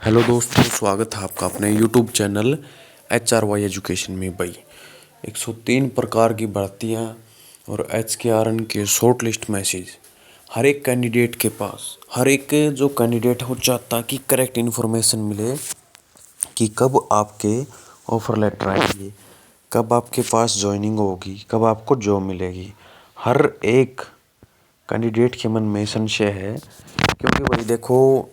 Hello दोस्तों, स्वागत है आपका अपने यूट्यूब चैनल HRY एजुकेशन में। भाई 103 प्रकार की भर्तियां और HKRN के शॉर्ट लिस्ट मैसेज हर एक कैंडिडेट के पास, हर एक जो कैंडिडेट है वो चाहता कि करेक्ट इन्फॉर्मेशन मिले कि कब आपके ऑफर लेटर आएंगे, कब आपके पास ज्वाइनिंग होगी, कब आपको जॉब मिलेगी। हर एक कैंडिडेट के मन में संशय है, क्योंकि भाई देखो,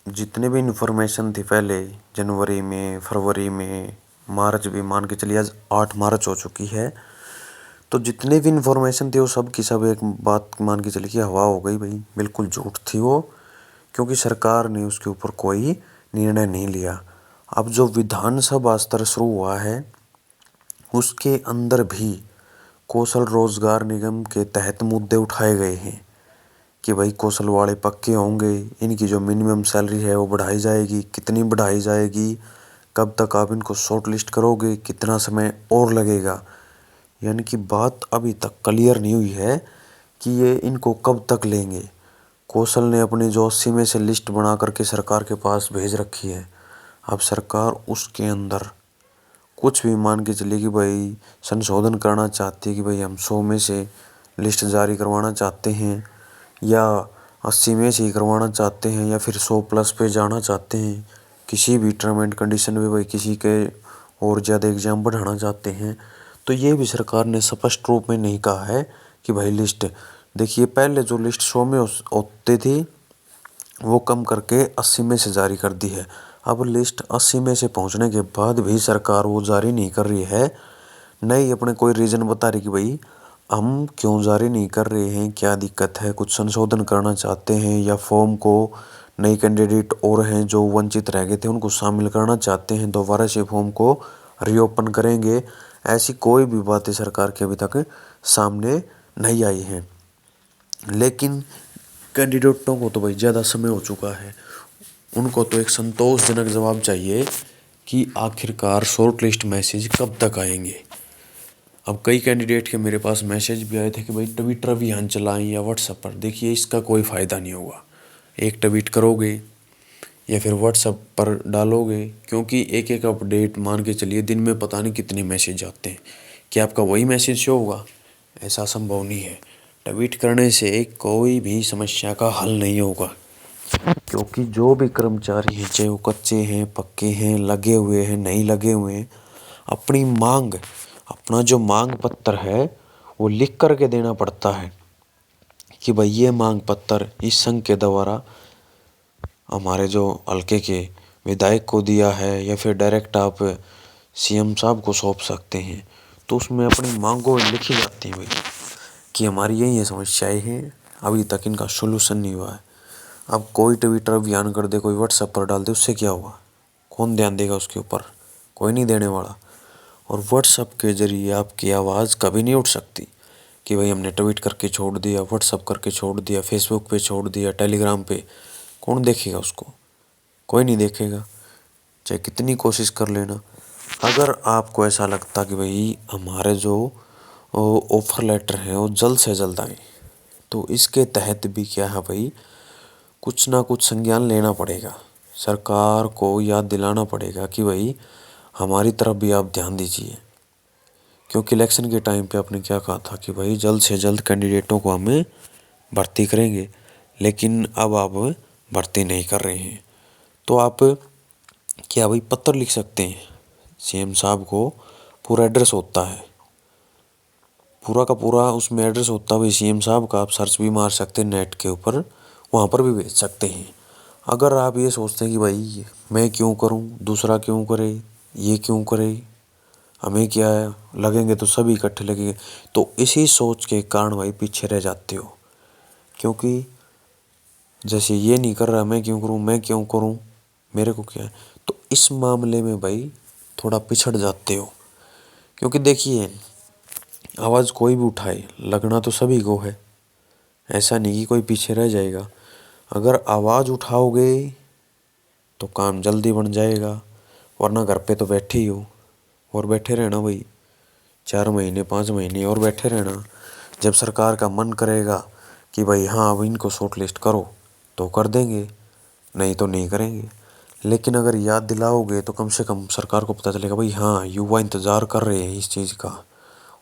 जितने भी इन्फॉर्मेशन थी पहले जनवरी में, फरवरी में, मार्च भी मान के चलिए, आज 8 मार्च हो चुकी है, तो जितने भी इन्फॉर्मेशन थी वो सब की सब एक बात मान के चलिए कि हवा हो गई भाई, बिल्कुल झूठ थी वो। क्योंकि सरकार ने उसके ऊपर कोई निर्णय नहीं लिया। अब जो विधानसभा स्तर शुरू हुआ है उसके अंदर भी कौशल रोजगार निगम के तहत मुद्दे उठाए गए हैं कि भाई कौशल वाले पक्के होंगे, इनकी जो मिनिमम सैलरी है वो बढ़ाई जाएगी, कितनी बढ़ाई जाएगी, कब तक आप इनको शॉर्ट लिस्ट करोगे, कितना समय और लगेगा। यानी कि बात अभी तक क्लियर नहीं हुई है कि ये इनको कब तक लेंगे। कौशल ने अपनी जो 80 में से लिस्ट बना करके सरकार के पास भेज रखी है। अब सरकार उसके अंदर कुछ भी मान के चलिए कि भाई संशोधन करना चाहती है कि भाई हम 100 में से लिस्ट जारी करवाना चाहते हैं, या 80 में से ही करवाना चाहते हैं, या फिर 100 प्लस पे जाना चाहते हैं। किसी भी टर्म एंड कंडीशन में भाई किसी के और ज़्यादा एग्जाम बढ़ाना चाहते हैं, तो ये भी सरकार ने स्पष्ट रूप में नहीं कहा है कि भाई लिस्ट देखिए, पहले जो लिस्ट 100 में होती थी वो कम करके 80 में से जारी कर दी है। अब लिस्ट 80 में से पहुंचने के बाद भी सरकार वो जारी नहीं कर रही है, नहीं अपने कोई रीज़न बता रही कि भाई हम क्यों जारी नहीं कर रहे हैं, क्या दिक्कत है, कुछ संशोधन करना चाहते हैं, या फॉर्म को नई कैंडिडेट और हैं जो वंचित रह गए थे उनको शामिल करना चाहते हैं, दोबारा से फॉर्म को रीओपन करेंगे। ऐसी कोई भी बातें सरकार के अभी तक सामने नहीं आई हैं। लेकिन कैंडिडेटों को तो भाई ज़्यादा समय हो चुका है, उनको तो एक संतोषजनक जवाब चाहिए कि आखिरकार शॉर्ट लिस्ट मैसेज कब तक आएंगे। अब कई कैंडिडेट के मेरे पास मैसेज भी आए थे कि भाई ट्विटर अभियान चलाएं या व्हाट्सएप पर। देखिए, इसका कोई फ़ायदा नहीं होगा। एक ट्वीट करोगे या फिर व्हाट्सएप पर डालोगे, क्योंकि एक एक अपडेट मान के चलिए दिन में पता नहीं कितने मैसेज आते हैं, कि आपका वही मैसेज शो होगा, ऐसा संभव नहीं है। ट्वीट करने से कोई भी समस्या का हल नहीं होगा, क्योंकि जो भी कर्मचारी हैं, चाहे वो कच्चे हैं, पक्के हैं, लगे हुए हैं, नहीं लगे हुए हैं, अपनी मांग, अपना जो मांग पत्र है वो लिख करके देना पड़ता है कि भाई ये मांग पत्र इस संघ के द्वारा हमारे जो हल्के के विधायक को दिया है, या फिर डायरेक्ट आप CM साहब को सौंप सकते हैं। तो उसमें अपनी मांगों लिखी जाती हैं भाई कि हमारी यही समस्याएं हैं, अभी तक इनका सोल्यूशन नहीं हुआ है। अब कोई ट्विटर अभियान कर दे, कोई व्हाट्सएप पर डाल दे, उससे क्या हुआ? कौन ध्यान देगा उसके ऊपर? कोई नहीं देने वाला। और व्हाट्सएप के जरिए आपकी आवाज़ कभी नहीं उठ सकती कि भाई हमने ट्वीट करके छोड़ दिया, व्हाट्सएप करके छोड़ दिया, फेसबुक पे छोड़ दिया, टेलीग्राम पे। कौन देखेगा उसको? कोई नहीं देखेगा, चाहे कितनी कोशिश कर लेना। अगर आपको ऐसा लगता कि भाई हमारे जो ऑफर लेटर हैं वो जल्द से जल्द आए, तो इसके तहत भी क्या है भाई, कुछ ना कुछ संज्ञान लेना पड़ेगा। सरकार को याद दिलाना पड़ेगा कि भाई हमारी तरफ भी आप ध्यान दीजिए। क्योंकि इलेक्शन के टाइम पे आपने क्या कहा था कि भाई जल्द से जल्द कैंडिडेटों को हमें भर्ती करेंगे, लेकिन अब आप भर्ती नहीं कर रहे हैं। तो आप क्या भाई पत्र लिख सकते हैं CM साहब को, पूरा एड्रेस होता है, पूरा का पूरा उसमें एड्रेस होता है भाई CM साहब का। आप सर्च भी मार सकते हैं नेट के ऊपर, वहाँ पर भी भेज सकते हैं। अगर आप ये सोचते हैं कि भाई मैं क्यों करूँ, दूसरा क्यों करे, ये क्यों करे, हमें क्या है, लगेंगे तो सभी इकट्ठे लगेंगे, तो इसी सोच के कारण भाई पीछे रह जाते हो। क्योंकि जैसे ये नहीं कर रहा, मैं क्यों करूँ, मैं क्यों करूँ, मेरे को क्या है, तो इस मामले में भाई थोड़ा पिछड़ जाते हो। क्योंकि देखिए, आवाज़ कोई भी उठाए, लगना तो सभी को है, ऐसा नहीं कि कोई पीछे रह जाएगा। अगर आवाज़ उठाओगे तो काम जल्दी बन जाएगा, वरना घर पे तो बैठे ही हो और बैठे रहना भाई, 4 महीने 5 महीने और बैठे रहना। जब सरकार का मन करेगा कि भाई हाँ अब इनको शॉर्ट लिस्ट करो तो कर देंगे, नहीं तो नहीं करेंगे। लेकिन अगर याद दिलाओगे तो कम से कम सरकार को पता चलेगा भाई हाँ युवा इंतज़ार कर रहे हैं इस चीज़ का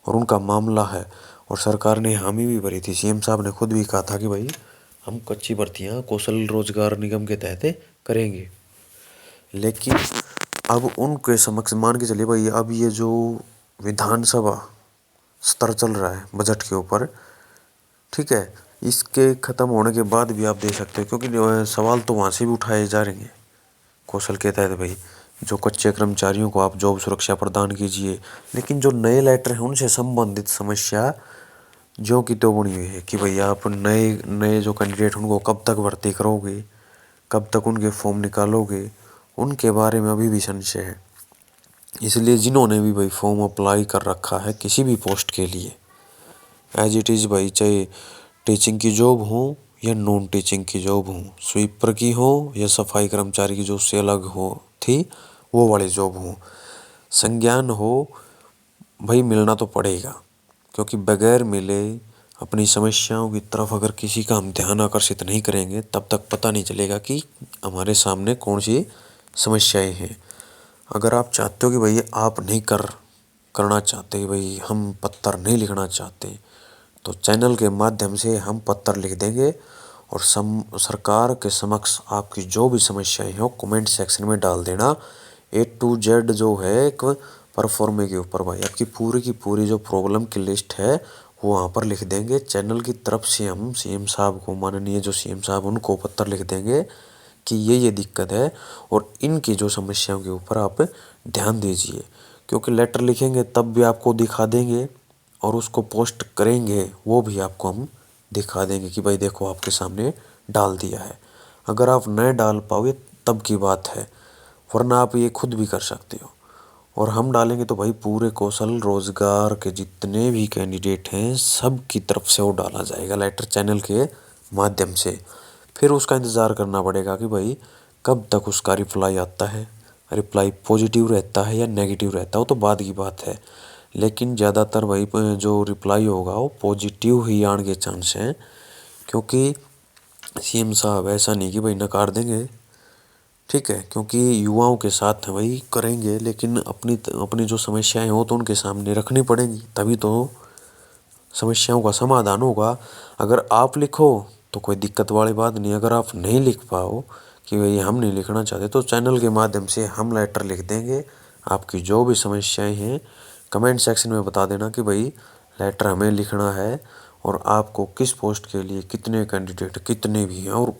और उनका मामला है। और सरकार ने हामी भी भरी थी, सीएम साहब ने खुद भी कहा था कि भाई हम कच्ची भर्तियाँ कौशल रोजगार निगम के तहत करेंगे। लेकिन अब उनके समक्ष मान के चलिए भाई, अब ये जो विधानसभा स्तर चल रहा है बजट के ऊपर, ठीक है, इसके ख़त्म होने के बाद भी आप देख सकते हो, क्योंकि सवाल तो वहाँ से भी उठाए जा रहे हैं कौशल के तहत भाई जो कच्चे कर्मचारियों को आप जॉब सुरक्षा प्रदान कीजिए। लेकिन जो नए लेटर हैं उनसे संबंधित समस्या जो कि तो बनी हुई है कि भाई आप नए नए जो कैंडिडेट उनको कब तक भर्ती करोगे, कब तक उनके फॉर्म निकालोगे, उनके बारे में अभी भी संशय है। इसलिए जिन्होंने भी भाई फॉर्म अप्लाई कर रखा है किसी भी पोस्ट के लिए एज इट इज़ भाई, चाहे टीचिंग की जॉब हो या नॉन टीचिंग की जॉब हो, स्वीपर की हो या सफाई कर्मचारी की जो उससे अलग हो थी वो वाली जॉब हो, संज्ञान हो, भाई मिलना तो पड़ेगा। क्योंकि बगैर मिले अपनी समस्याओं की तरफ अगर किसी का हम ध्यान आकर्षित नहीं करेंगे तब तक पता नहीं चलेगा कि हमारे सामने कौन सी समस्याएं हैं। अगर आप चाहते हो कि भाई आप नहीं करना चाहते, भाई हम पत्र नहीं लिखना चाहते, तो चैनल के माध्यम से हम पत्र लिख देंगे और सरकार के समक्ष आपकी जो भी समस्याएं हो कमेंट सेक्शन में डाल देना। A to Z जो है एक परफॉर्मे के ऊपर भाई आपकी पूरी की पूरी जो प्रॉब्लम की लिस्ट है वो वहाँ पर लिख देंगे। चैनल की तरफ से हम सीएम साहब को, माननीय जो सीएम साहब, उनको पत्र लिख देंगे कि ये दिक्कत है और इनकी जो समस्याओं के ऊपर आप ध्यान दीजिए। क्योंकि लेटर लिखेंगे तब भी आपको दिखा देंगे और उसको पोस्ट करेंगे वो भी आपको हम दिखा देंगे कि भाई देखो आपके सामने डाल दिया है। अगर आप न डाल पाओगे तब की बात है, वरना आप ये खुद भी कर सकते हो। और हम डालेंगे तो भाई पूरे कौशल रोजगार के जितने भी कैंडिडेट हैं सब की तरफ से वो डाला जाएगा लेटर चैनल के माध्यम से। फिर उसका इंतज़ार करना पड़ेगा कि भाई कब तक उसका रिप्लाई आता है। रिप्लाई पॉजिटिव रहता है या नेगेटिव रहता है वो तो बाद की बात है, लेकिन ज़्यादातर भाई जो रिप्लाई होगा वो पॉजिटिव ही आने के चांस हैं। क्योंकि सीएम साहब ऐसा नहीं कि भाई नकार देंगे, ठीक है, क्योंकि युवाओं के साथ हैं भाई करेंगे, लेकिन अपनी जो समस्याएं हो तो उनके सामने रखनी पड़ेंगी तभी तो समस्याओं का समाधान होगा। अगर आप लिखो तो कोई दिक्कत वाली बात नहीं, अगर आप नहीं लिख पाओ कि भाई हम नहीं लिखना चाहते तो चैनल के माध्यम से हम लेटर लिख देंगे। आपकी जो भी समस्याएं हैं कमेंट सेक्शन में बता देना कि भाई लेटर हमें लिखना है और आपको किस पोस्ट के लिए कितने कैंडिडेट कितने भी हैं। और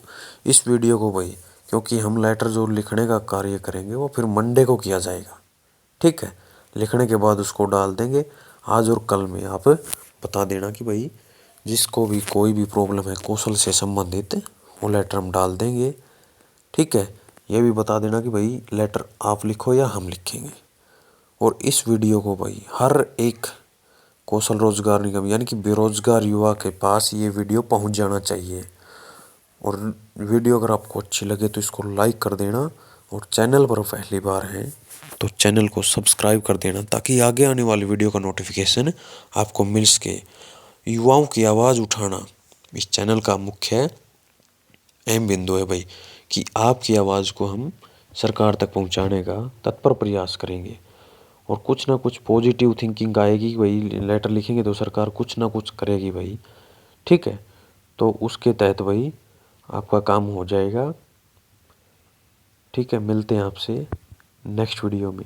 इस वीडियो को भाई, क्योंकि हम लेटर जो लिखने का कार्य करेंगे वो फिर मंडे को किया जाएगा, ठीक है, लिखने के बाद उसको डाल देंगे। आज और कल में आप बता देना कि भाई जिसको भी कोई भी प्रॉब्लम है कौशल से संबंधित वो लेटर हम डाल देंगे, ठीक है। ये भी बता देना कि भाई लेटर आप लिखो या हम लिखेंगे। और इस वीडियो को भाई हर एक कौशल रोजगार निगम यानी कि बेरोजगार युवा के पास ये वीडियो पहुंच जाना चाहिए। और वीडियो अगर आपको अच्छी लगे तो इसको लाइक कर देना और चैनल पर पहली बार हैं तो चैनल को सब्सक्राइब कर देना ताकि आगे आने वाली वीडियो का नोटिफिकेशन आपको मिल सके। युवाओं की आवाज़ उठाना इस चैनल का मुख्य अहम बिंदु है भाई, कि आपकी आवाज़ को हम सरकार तक पहुंचाने का तत्पर प्रयास करेंगे। और कुछ ना कुछ पॉजिटिव थिंकिंग आएगी कि भाई लेटर लिखेंगे तो सरकार कुछ ना कुछ करेगी भाई, ठीक है। तो उसके तहत भाई आपका काम हो जाएगा, ठीक है। मिलते हैं आपसे नेक्स्ट वीडियो में।